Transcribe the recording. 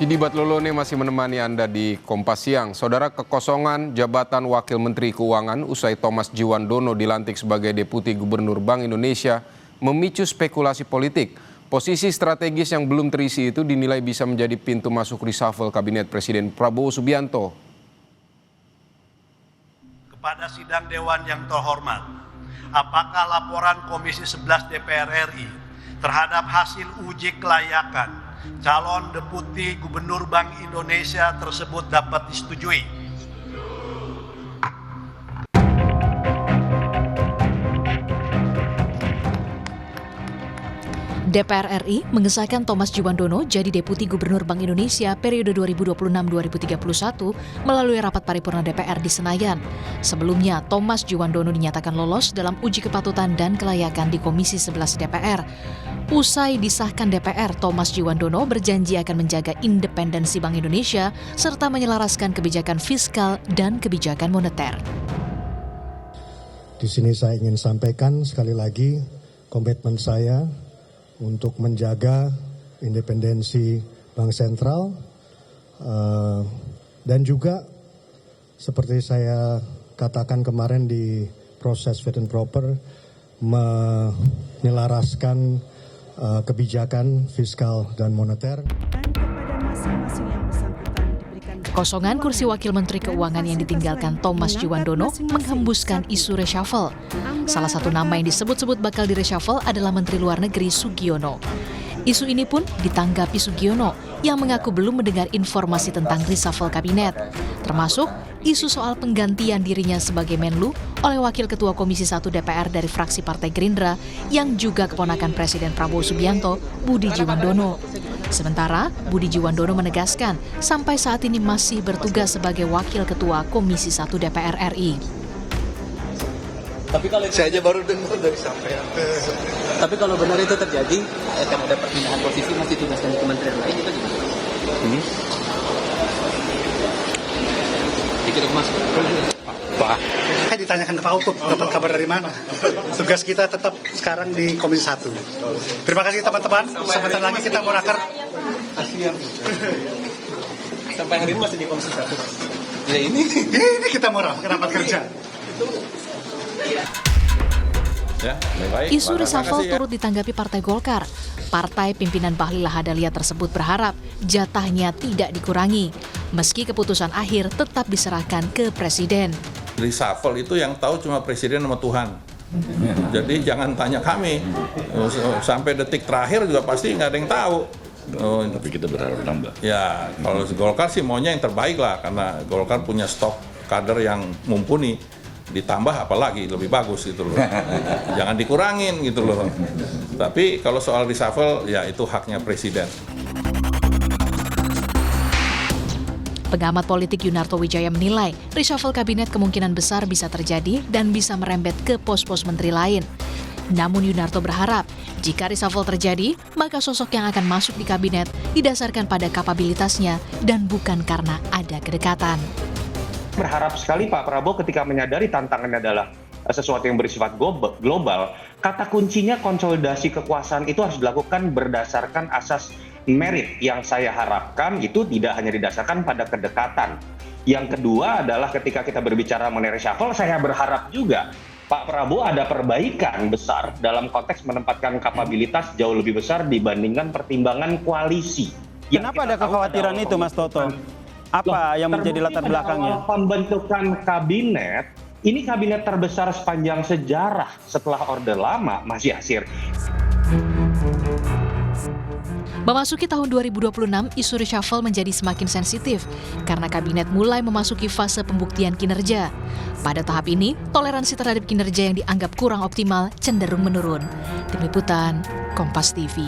Vidi Batlolone masih menemani Anda di Kompas Siang. Saudara, kekosongan jabatan Wakil Menteri Keuangan usai Thomas Djiwandono dilantik sebagai Deputi Gubernur Bank Indonesia memicu spekulasi politik. Posisi strategis yang belum terisi itu dinilai bisa menjadi pintu masuk reshuffle Kabinet Presiden Prabowo Subianto. Kepada sidang Dewan yang terhormat, apakah laporan Komisi 11 DPR RI terhadap hasil uji kelayakan calon Deputi Gubernur Bank Indonesia tersebut dapat disetujui? DPR RI mengesahkan Thomas Djiwandono jadi Deputi Gubernur Bank Indonesia periode 2026-2031 melalui rapat paripurna DPR di Senayan. Sebelumnya, Thomas Djiwandono dinyatakan lolos dalam uji kepatutan dan kelayakan di Komisi 11 DPR. Usai disahkan DPR, Thomas Djiwandono berjanji akan menjaga independensi Bank Indonesia serta menyelaraskan kebijakan fiskal dan kebijakan moneter. Di sini saya ingin sampaikan sekali lagi komitmen saya untuk menjaga independensi Bank Sentral dan juga seperti saya katakan kemarin di proses fit and proper menyelaraskan kebijakan fiskal dan moneter. Kekosongan kursi Wakil Menteri Keuangan yang ditinggalkan Thomas Djiwandono menghembuskan isu reshuffle. Salah satu nama yang disebut-sebut bakal di-reshuffle adalah Menteri Luar Negeri Sugiono. Isu ini pun ditanggapi Sugiono yang mengaku belum mendengar informasi tentang reshuffle kabinet, termasuk isu soal penggantian dirinya sebagai Menlu oleh Wakil Ketua Komisi 1 DPR dari fraksi Partai Gerindra yang juga keponakan Presiden Prabowo Subianto, Budi Djiwandono. Sementara, Budi Djiwandono menegaskan sampai saat ini masih bertugas sebagai Wakil Ketua Komisi 1 DPR RI. Tapi kalau Saya aja baru dengar dari sampean. Tapi kalau benar itu terjadi, akan ada perpindahan posisi masih tugaskan kementerian lain itu gimana? Dikit Mas. Pak, saya ditanyakan ke Pak Utut, dapat kabar dari mana? Tugas kita tetap sekarang di Komisi 1. Terima kasih teman-teman, sebentar lagi kita mau raker. Sampai hari ini masih di Komisi 1. Ya ini kita mau rapat kerja. Ya, baik. Isu reshuffle turut ditanggapi Partai Golkar. Partai pimpinan Bahlil Lahadalia tersebut berharap jatahnya tidak dikurangi, meski keputusan akhir tetap diserahkan ke Presiden. Reshuffle itu yang tahu cuma Presiden sama Tuhan. Jadi jangan tanya kami. Sampai detik terakhir juga pasti nggak ada yang tahu. Tapi kita berharap nambah. Ya, kalau Golkar sih maunya yang terbaik lah, karena Golkar punya stok kader yang mumpuni. Ditambah apalagi lebih bagus gitu loh. Jangan dikurangin gitu loh. Tapi kalau soal reshuffle ya itu haknya Presiden. Pengamat politik Yunarto Wijaya menilai reshuffle kabinet kemungkinan besar bisa terjadi dan bisa merembet ke pos-pos menteri lain. Namun Yunarto berharap jika reshuffle terjadi, maka sosok yang akan masuk di kabinet didasarkan pada kapabilitasnya dan bukan karena ada kedekatan. Berharap sekali Pak Prabowo ketika menyadari tantangannya adalah sesuatu yang bersifat global, kata kuncinya konsolidasi kekuasaan itu harus dilakukan berdasarkan asas merit yang saya harapkan itu tidak hanya didasarkan pada kedekatan. Yang kedua adalah ketika kita berbicara mengenai reshuffle, saya berharap juga Pak Prabowo ada perbaikan besar dalam konteks menempatkan kapabilitas jauh lebih besar dibandingkan pertimbangan koalisi. Kenapa ada kekhawatiran itu, Mas Toto? Apa yang menjadi latar belakangnya? Pembentukan kabinet, ini kabinet terbesar sepanjang sejarah setelah Orde Lama, Mas Yasir. Memasuki tahun 2026, isu reshuffle menjadi semakin sensitif karena kabinet mulai memasuki fase pembuktian kinerja. Pada tahap ini, toleransi terhadap kinerja yang dianggap kurang optimal cenderung menurun. Tim Liputan, Kompas TV.